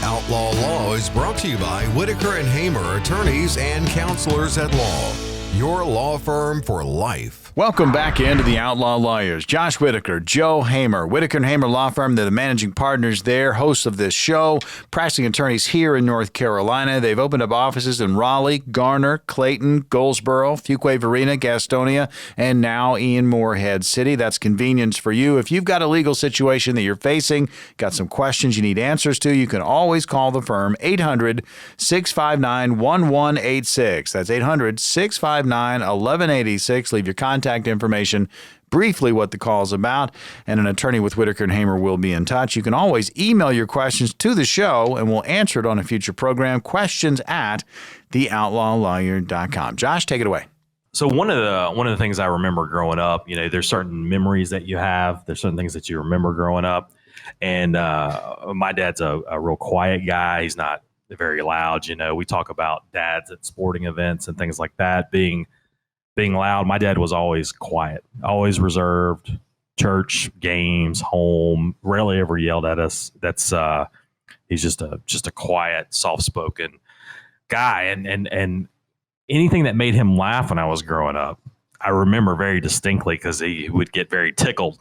Outlaw Law is brought to you by Whitaker and Hamer, attorneys and counselors at law. Your law firm for life. Welcome back into the Outlaw Lawyers. Josh Whitaker, Joe Hamer, Whitaker and Hamer Law Firm. They're the managing partners there, hosts of this show, practicing attorneys here in North Carolina. They've opened up offices in Raleigh, Garner, Clayton, Goldsboro, Fuquay-Varina, Gastonia, and now in Morehead City. That's convenience for you. If you've got a legal situation that you're facing, got some questions you need answers to, you can always call the firm 800-659-1186. That's 800-659-1186. Leave your contact information, briefly what the call is about, and an attorney with Whitaker and Hamer will be in touch. You can always email your questions to the show, and we'll answer it on a future program. Questions at theoutlawlawyer.com. Josh, take it away. So one of the things I remember growing up, there's certain memories that you have. There's certain things that you remember growing up. And my dad's a real quiet guy. He's not very loud. We talk about dads at sporting events and things like that being loud. My dad was always quiet, always reserved. Church, games, home, rarely ever yelled at us. That's he's just a quiet, soft-spoken guy. And anything that made him laugh when I was growing up, I remember very distinctly because he would get very tickled.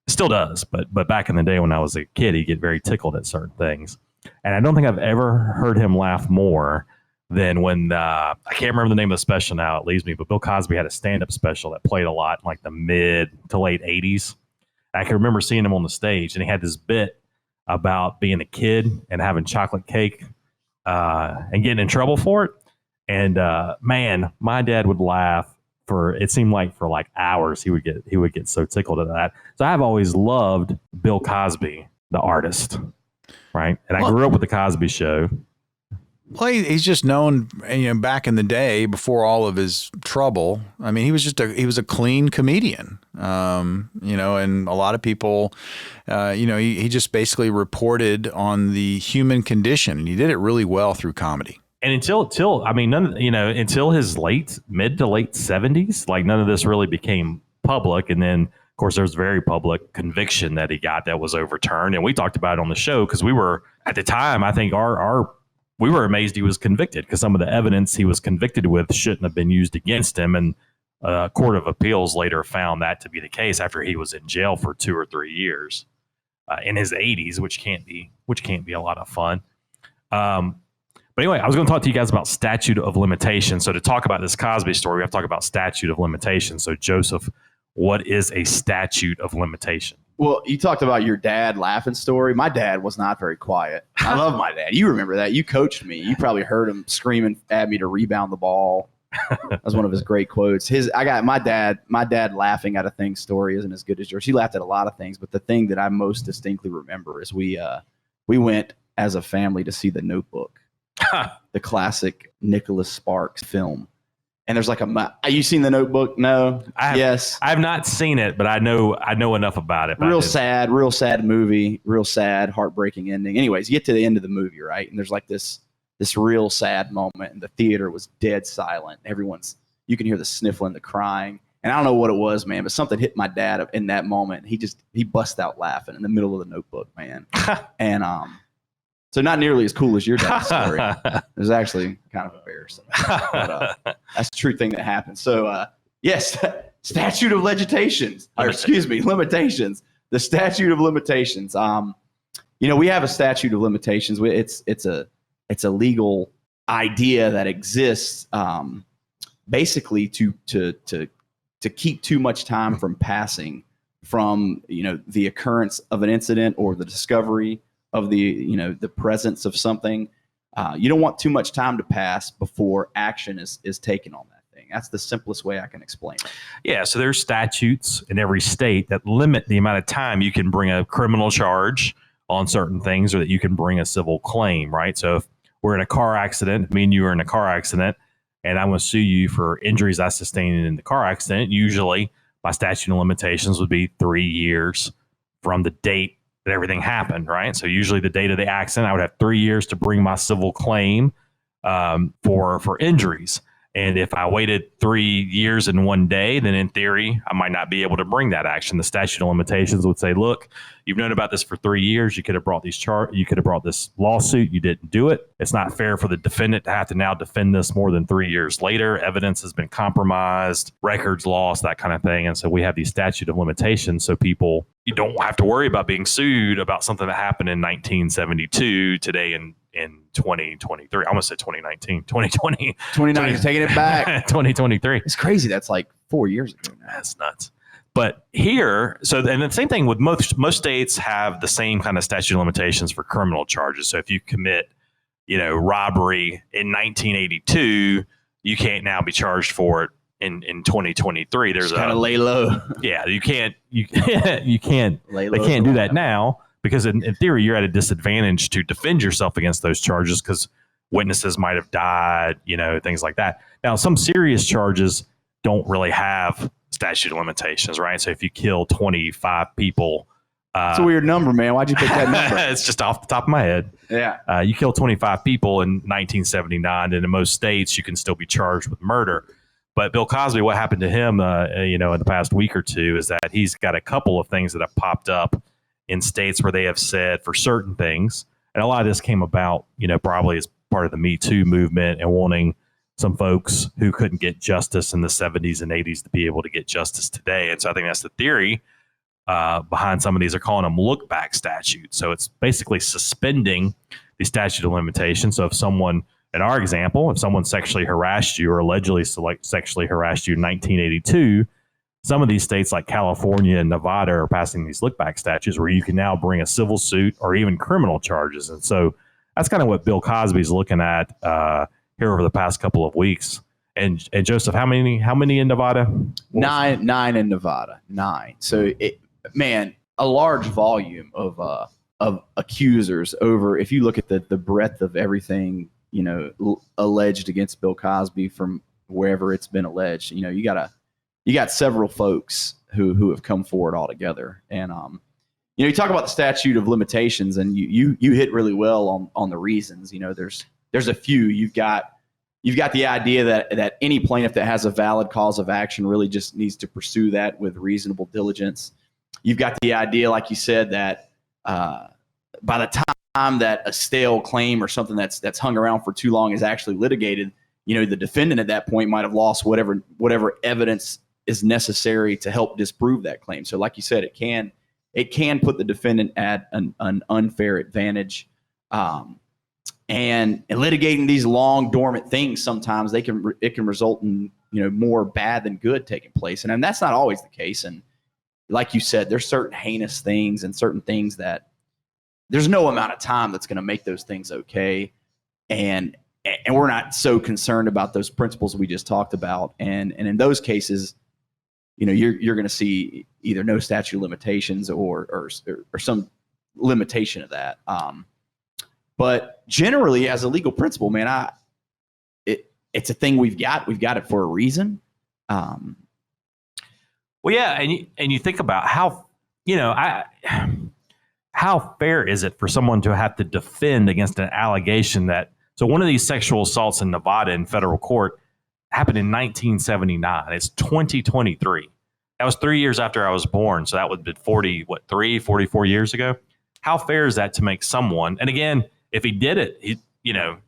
Still does, but back in the day when I was a kid, he'd get very tickled at certain things. And I don't think I've ever heard him laugh more than when, I can't remember the name of the special now, it leaves me, but Bill Cosby had a stand-up special that played a lot in like the mid to late 80s. I can remember seeing him on the stage, and he had this bit about being a kid and having chocolate cake and getting in trouble for it. And man, my dad would laugh it seemed like for like hours. He would get so tickled at that. So I've always loved Bill Cosby, the artist, right? And I grew up with the Cosby Show. Well, he's just known, back in the day before all of his trouble. I mean, he was a clean comedian, and a lot of people, he just basically reported on the human condition, and he did it really well through comedy. And until his mid to late 70s, like none of this really became public. And then, of course, there was very public conviction that he got that was overturned. And we talked about it on the show because we were, at the time, I think we were amazed he was convicted because some of the evidence he was convicted with shouldn't have been used against him. And Court of Appeals later found that to be the case after he was in jail for 2 or 3 years in his 80s, which can't be a lot of fun. But anyway, I was going to talk to you guys about statute of limitations. So to talk about this Cosby story, we have to talk about statute of limitations. So Joseph, what is a statute of limitation? Well, you talked about your dad laughing story. My dad was not very quiet. I love my dad. You remember that. You coached me. You probably heard him screaming at me to rebound the ball. That was one of his great quotes. My dad laughing at a thing story isn't as good as yours. He laughed at a lot of things, but the thing that I most distinctly remember is we went as a family to see The Notebook. The classic Nicholas Sparks film. And there's like have you seen The Notebook? No? Yes. I have not seen it, but I know enough about it. Real sad movie, real sad, heartbreaking ending. Anyways, you get to the end of the movie, right? And there's like this real sad moment, and the theater was dead silent. You can hear the sniffling, the crying. And I don't know what it was, man, but something hit my dad in that moment. He bust out laughing in the middle of The Notebook, man. And so not nearly as cool as your dad's story. It was actually kind of embarrassing. But that's the true thing that happened. So, yes, statute of limitations. Limitations. The statute of limitations. We have a statute of limitations. It's a legal idea that exists basically to keep too much time from passing from, the occurrence of an incident or the discovery of the presence of something. You don't want too much time to pass before action is taken on that thing. That's the simplest way I can explain it. Yeah, so there's statutes in every state that limit the amount of time you can bring a criminal charge on certain things or that you can bring a civil claim, right? So if we're in a car accident, me and you are in a car accident, and I want to sue you for injuries I sustained in the car accident, usually my statute of limitations would be 3 years from the date that everything happened, right? So usually the date of the accident, I would have 3 years to bring my civil claim for injuries. And if I waited 3 years and 1 day, then in theory, I might not be able to bring that action. The statute of limitations would say, look, you've known about this for 3 years. You could have brought this lawsuit. You didn't do it. It's not fair for the defendant to have to now defend this more than 3 years later. Evidence has been compromised, records lost, that kind of thing. And so we have these statute of limitations. So people, you don't have to worry about being sued about something that happened in 1972 today in 2023. I almost said 2019, 2020. 29 is taking it back. 2023. It's crazy. That's like 4 years ago now. That's nuts. But here, and the same thing with most states have the same kind of statute of limitations for criminal charges. So if you commit, robbery in 1982, you can't now be charged for it in 2023. There's kind of lay low. Yeah, you can't lay low. They can't do that now. Because in theory, you're at a disadvantage to defend yourself against those charges because witnesses might have died, things like that. Now, some serious charges don't really have statute of limitations, right? So if you kill 25 people. It's a weird number, man. Why'd you pick that number? It's just off the top of my head. Yeah. You kill 25 people in 1979, and in most states, you can still be charged with murder. But Bill Cosby, what happened to him, in the past week or two is that he's got a couple of things that have popped up in states where they have said for certain things, and a lot of this came about, probably as part of the Me Too movement and wanting some folks who couldn't get justice in the 70s and 80s to be able to get justice today. And so I think that's the theory behind some of these. Are calling them look back statutes. So it's basically suspending the statute of limitations. So if someone, in our example, if someone sexually harassed you or allegedly sexually harassed you in 1982, some of these states like California and Nevada are passing these look-back statutes where you can now bring a civil suit or even criminal charges. And so that's kind of what Bill Cosby's looking at here over the past couple of weeks. And Joseph, how many in Nevada? Nine in Nevada. 9. So, a large volume of accusers over. If you look at the breadth of everything, alleged against Bill Cosby from wherever it's been alleged, you got several folks who have come forward altogether. And, you talk about the statute of limitations and you hit really well on the reasons. There's a few. You've got the idea that any plaintiff that has a valid cause of action really just needs to pursue that with reasonable diligence. You've got the idea, like you said, that by the time that a stale claim or something that's hung around for too long is actually litigated, the defendant at that point might have lost whatever evidence is necessary to help disprove that claim. So like you said, it can put the defendant at an unfair advantage. And litigating these long dormant things, sometimes it can result in, more bad than good taking place. And that's not always the case. And like you said, there's certain heinous things and certain things that there's no amount of time that's going to make those things okay. And we're not so concerned about those principles we just talked about. And in those cases, you're going to see either no statute of limitations or some limitation of that. But generally, as a legal principle, man, it's a thing we've got. We've got it for a reason. Well, yeah, and you think about how fair is it for someone to have to defend against an allegation that? So one of these sexual assaults in Nevada in federal court happened in 1979. It's 2023. That was 3 years after I was born. So that would have been 44 years ago. How fair is that to make someone? And again, if he did it, you don't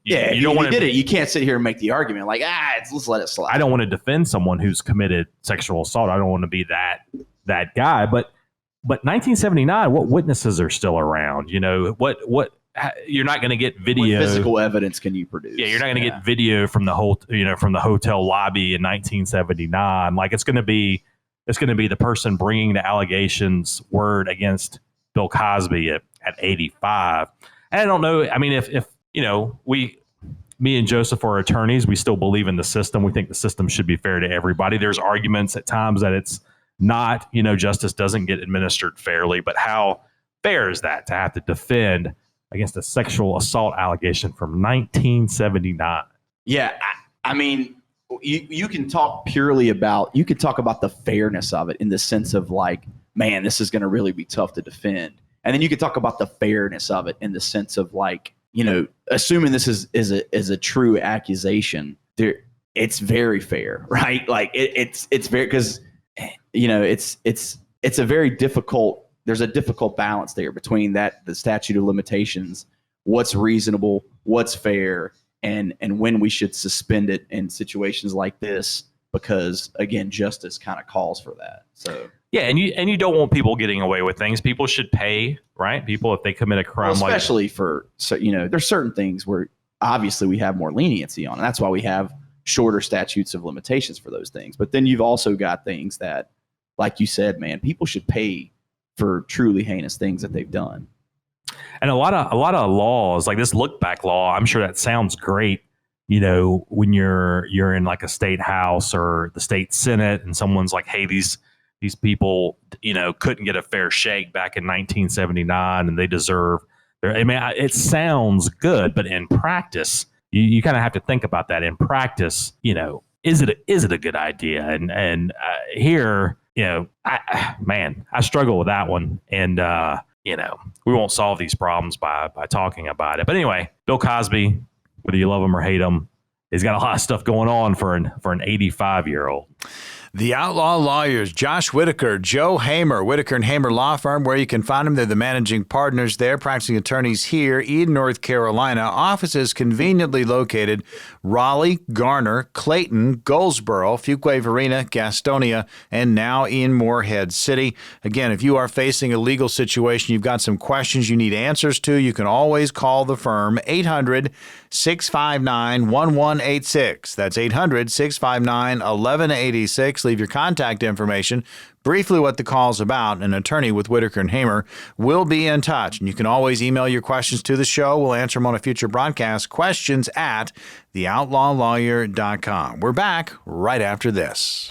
want to. Did it? You can't sit here and make the argument like, let's let it slide. I don't want to defend someone who's committed sexual assault. I don't want to be that guy. But 1979, what witnesses are still around? What you're not going to get video. What physical evidence can you produce? Yeah, you're not going to get video from the hotel lobby in 1979. Like it's going to be the person bringing the allegations word against Bill Cosby at 85. And I don't know. I mean, if me and Joseph are attorneys, we still believe in the system. We think the system should be fair to everybody. There's arguments at times that it's not, justice doesn't get administered fairly. But how fair is that to have to defend against a sexual assault allegation from 1979? Yeah, I mean, you can talk about the fairness of it in the sense of like, man, this is going to really be tough to defend. And then you could talk about the fairness of it in the sense of like, assuming this is a true accusation, it's very fair, right? Like it's very, because it's a very difficult. There's a difficult balance there between the statute of limitations, what's reasonable, what's fair, and when we should suspend it in situations like this, because again, justice kind of calls for that. So yeah, and you don't want people getting away with things. People should pay, right? People, if they commit a crime, especially there's certain things where obviously we have more leniency on, and that's why we have shorter statutes of limitations for those things. But then you've also got things that, like you said, man, people should pay for truly heinous things that they've done. And a lot of laws, like this look back law, I'm sure that sounds great, when you're in like a state house or the state senate, and someone's like, hey, these people, couldn't get a fair shake back in 1979, and they deserve it sounds good, but in practice, you kind of have to think about that. In practice, is it a good idea? And here, I struggle with that one. And we won't solve these problems by talking about it. But anyway, Bill Cosby, whether you love him or hate him, he's got a lot of stuff going on for an 85-year-old. The Outlaw Lawyers, Josh Whitaker, Joe Hamer, Whitaker and Hamer Law Firm, where you can find them. They're the managing partners there, practicing attorneys here in North Carolina. Offices conveniently located Raleigh, Garner, Clayton, Goldsboro, Fuquay-Varina, Gastonia, and now in Morehead City. Again, if you are facing a legal situation, you've got some questions you need answers to, you can always call the firm, 800-659-1186. That's 800-659-1186. Leave your contact information, briefly what the call's about. An attorney with Whitaker and Hamer will be in touch. And you can always email your questions to the show. We'll answer them on a future broadcast. Questions at theoutlawlawyer.com. We're back right after this.